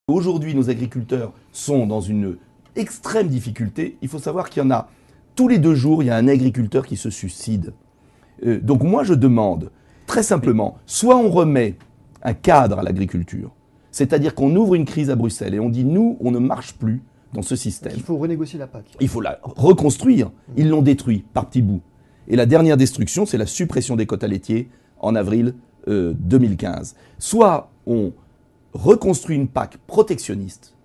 Aujourd'hui, nos agriculteurs sont dans une extrême difficulté. Il faut savoir qu'il y en a, tous les 2 jours, il y a un agriculteur qui se suicide. Donc moi, je demande, très simplement, soit on remet un cadre à l'agriculture, c'est-à-dire qu'on ouvre une crise à Bruxelles et on dit, nous, on ne marche plus dans ce système. Il faut renégocier la PAC. Il faut la reconstruire. Ils l'ont détruit par petits bouts. Et la dernière destruction, c'est la suppression des quotas laitiers en avril 2015. Soit on reconstruit une PAC protectionniste,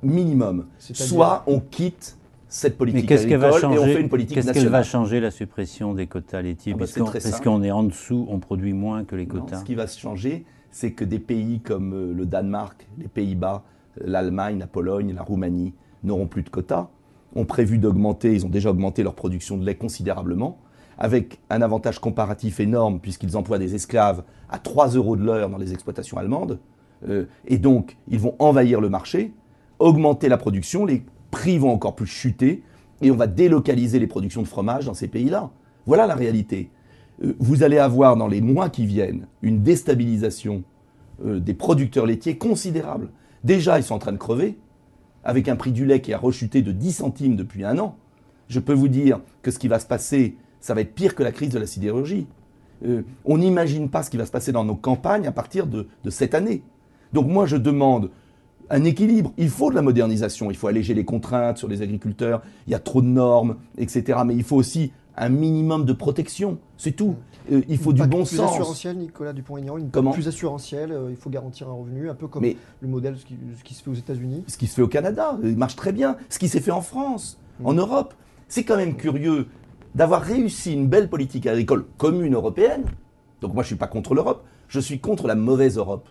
minimum, soit on quitte cette politique agricole et on fait une politique nationale. Qu'est-ce qu'elle va changer, la suppression des quotas laitiers? Parce qu'on est en dessous, on produit moins que les quotas. Non, ce qui va se changer, c'est que des pays comme le Danemark, les Pays-Bas, l'Allemagne, la Pologne, la Roumanie n'auront plus de quotas, ont prévu d'augmenter, ils ont déjà augmenté leur production de lait considérablement, avec un avantage comparatif énorme puisqu'ils emploient des esclaves à 3 € de l'heure dans les exploitations allemandes. Et donc, ils vont envahir le marché, augmenter la production, les prix vont encore plus chuter, et on va délocaliser les productions de fromage dans ces pays-là. Voilà la réalité. Vous allez avoir dans les mois qui viennent une déstabilisation des producteurs laitiers considérable. Déjà, ils sont en train de crever, avec un prix du lait qui a rechuté de 10 centimes depuis 1 an. Je peux vous dire que ce qui va se passer, ça va être pire que la crise de la sidérurgie. On n'imagine pas ce qui va se passer dans nos campagnes à partir de cette année. Donc moi, je demande un équilibre. Il faut de la modernisation, il faut alléger les contraintes sur les agriculteurs, il y a trop de normes, etc. Mais il faut aussi un minimum de protection, c'est tout. Il faut du bon sens. Plus assurantielle, Nicolas Dupont-Aignan, une PAC plus assurantielle, il faut garantir un revenu, un peu comme le modèle, ce qui se fait aux États-Unis. Ce qui se fait au Canada, il marche très bien. Ce qui s'est fait en France, en Europe. C'est quand même curieux d'avoir réussi une belle politique agricole commune européenne. Donc moi, je ne suis pas contre l'Europe, je suis contre la mauvaise Europe.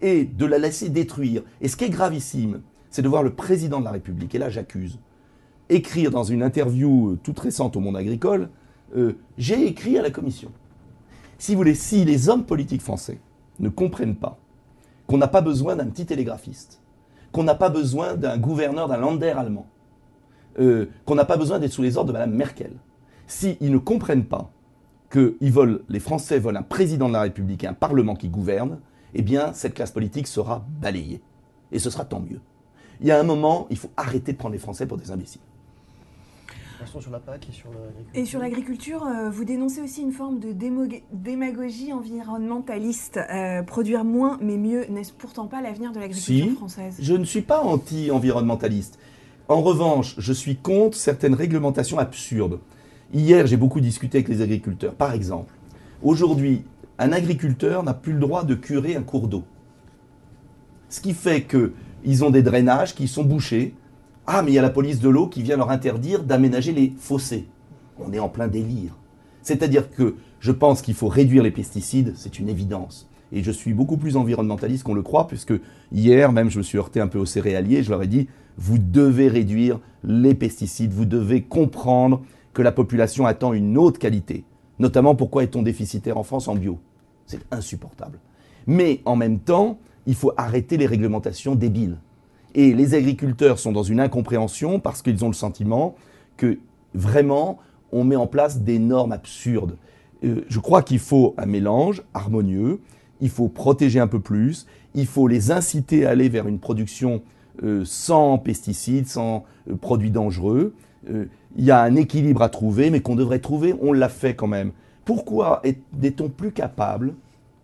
Et de la laisser détruire. Et ce qui est gravissime, c'est de voir le président de la République, et là j'accuse, écrire dans une interview toute récente au Monde agricole, j'ai écrit à la Commission. Si vous voulez, si les hommes politiques français ne comprennent pas qu'on n'a pas besoin d'un petit télégraphiste, qu'on n'a pas besoin d'un gouverneur d'un Länder allemand, qu'on n'a pas besoin d'être sous les ordres de Mme Merkel, s'ils ne comprennent pas que les Français veulent un président de la République et un Parlement qui gouverne, eh bien, cette classe politique sera balayée. Et ce sera tant mieux. Il y a un moment, il faut arrêter de prendre les Français pour des imbéciles. Sur la PAC et sur l'agriculture. Et sur l'agriculture, vous dénoncez aussi une forme de démagogie environnementaliste. Produire moins mais mieux n'est-ce pourtant pas l'avenir de l'agriculture française? Je ne suis pas anti-environnementaliste. En revanche, je suis contre certaines réglementations absurdes. Hier, j'ai beaucoup discuté avec les agriculteurs. Par exemple, aujourd'hui, un agriculteur n'a plus le droit de curer un cours d'eau. Ce qui fait qu'ils ont des drainages qui sont bouchés. Ah, mais il y a la police de l'eau qui vient leur interdire d'aménager les fossés. On est en plein délire. C'est-à-dire que je pense qu'il faut réduire les pesticides, c'est une évidence. Et je suis beaucoup plus environnementaliste qu'on le croit, puisque hier même je me suis heurté un peu aux céréaliers, je leur ai dit, vous devez réduire les pesticides, vous devez comprendre que la population attend une autre qualité. Notamment, pourquoi est-on déficitaire en France en bio? C'est insupportable. Mais en même temps, il faut arrêter les réglementations débiles. Et les agriculteurs sont dans une incompréhension parce qu'ils ont le sentiment que vraiment, on met en place des normes absurdes. Je crois qu'il faut un mélange harmonieux, il faut protéger un peu plus, il faut les inciter à aller vers une production sans pesticides, sans produits dangereux. Il y a un équilibre à trouver, mais qu'on devrait trouver, on l'a fait quand même. Pourquoi n'est-on plus capable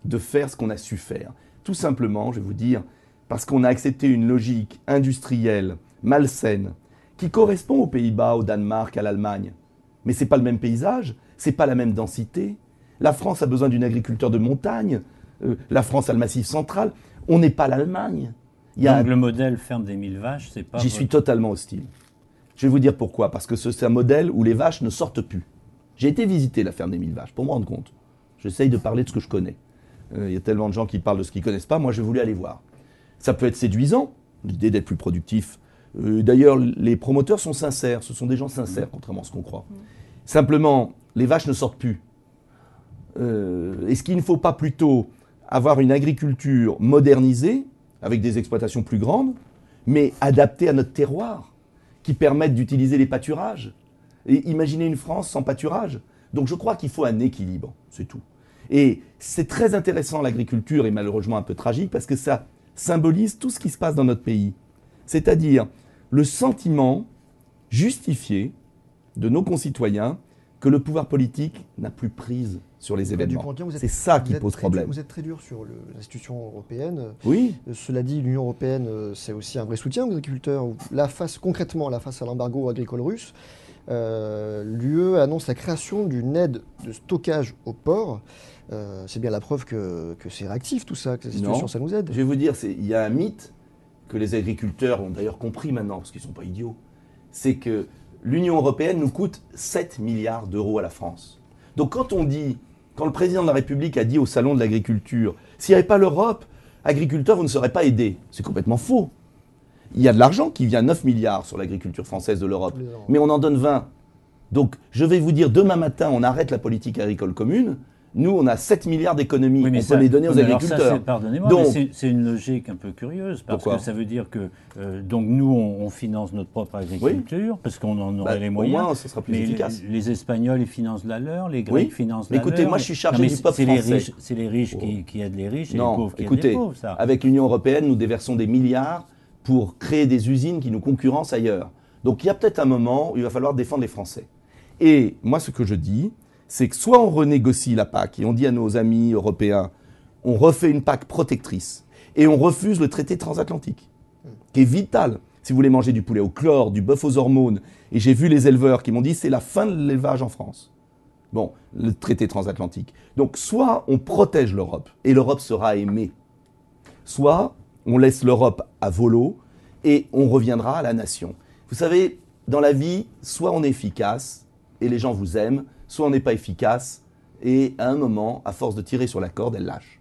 de faire ce qu'on a su faire? Tout simplement, je vais vous dire, parce qu'on a accepté une logique industrielle malsaine qui correspond aux Pays-Bas, au Danemark, à l'Allemagne. Mais ce n'est pas le même paysage, ce n'est pas la même densité. La France a besoin d'une agriculture de montagne, la France a le Massif central, on n'est pas l'Allemagne. Donc le modèle ferme des 1000 vaches, c'est pas... J'y suis totalement hostile. Je vais vous dire pourquoi. Parce que c'est un modèle où les vaches ne sortent plus. J'ai été visiter la ferme des 1000 vaches pour me rendre compte. J'essaye de parler de ce que je connais. Il y a tellement de gens qui parlent de ce qu'ils ne connaissent pas. Moi, j'ai voulu aller voir. Ça peut être séduisant, l'idée d'être plus productif. D'ailleurs, les promoteurs sont sincères. Ce sont des gens sincères, contrairement à ce qu'on croit. Simplement, les vaches ne sortent plus. Est-ce qu'il ne faut pas plutôt avoir une agriculture modernisée, avec des exploitations plus grandes, mais adaptées à notre terroir, qui permettent d'utiliser les pâturages? Et imaginez une France sans pâturage. Donc je crois qu'il faut un équilibre, c'est tout. Et c'est très intéressant l'agriculture, et malheureusement un peu tragique, parce que ça symbolise tout ce qui se passe dans notre pays. C'est-à-dire le sentiment justifié de nos concitoyens que le pouvoir politique n'a plus prise sur les événements. C'est ça qui pose problème. Vous êtes très dur sur l'institution européenne. Oui. Cela dit, l'Union européenne, c'est aussi un vrai soutien aux agriculteurs. Concrètement, face à l'embargo agricole russe, l'UE annonce la création d'une aide de stockage au port. C'est bien la preuve que c'est réactif tout ça, que la situation, ça nous aide. Je vais vous dire, il y a un mythe que les agriculteurs ont d'ailleurs compris maintenant, parce qu'ils ne sont pas idiots, c'est que l'Union européenne nous coûte 7 milliards d'euros à la France. Donc quand le président de la République a dit au salon de l'agriculture, s'il n'y avait pas l'Europe, agriculteurs, vous ne serez pas aidés. C'est complètement faux. Il y a de l'argent qui vient, 9 milliards sur l'agriculture française de l'Europe, mais on en donne 20. Donc je vais vous dire, demain matin, on arrête la politique agricole commune. Nous, on a 7 milliards d'économies, on peut les donner aux agriculteurs. Pardonnez-moi, mais c'est une logique un peu curieuse, parce que ça veut dire que donc nous, on finance notre propre agriculture, parce qu'on en aurait les moyens. Au moins, ça sera plus efficace. Les Espagnols, ils financent la leur, les Grecs financent la leur. Écoutez, moi, je suis chargé du peuple français. C'est les riches qui aident les riches et les pauvres qui aident les pauvres, ça. Avec l'Union européenne, nous déversons des milliards pour créer des usines qui nous concurrencent ailleurs. Donc il y a peut-être un moment où il va falloir défendre les Français. Et moi, ce que je dis, c'est que soit on renégocie la PAC et on dit à nos amis européens, on refait une PAC protectrice et on refuse le traité transatlantique, qui est vital. Si vous voulez manger du poulet au chlore, du bœuf aux hormones, et j'ai vu les éleveurs qui m'ont dit c'est la fin de l'élevage en France. Bon, le traité transatlantique. Donc soit on protège l'Europe et l'Europe sera aimée, soit on laisse l'Europe à volo et on reviendra à la nation. Vous savez, dans la vie, soit on est efficace et les gens vous aiment, soit on n'est pas efficace, et à un moment, à force de tirer sur la corde, elle lâche.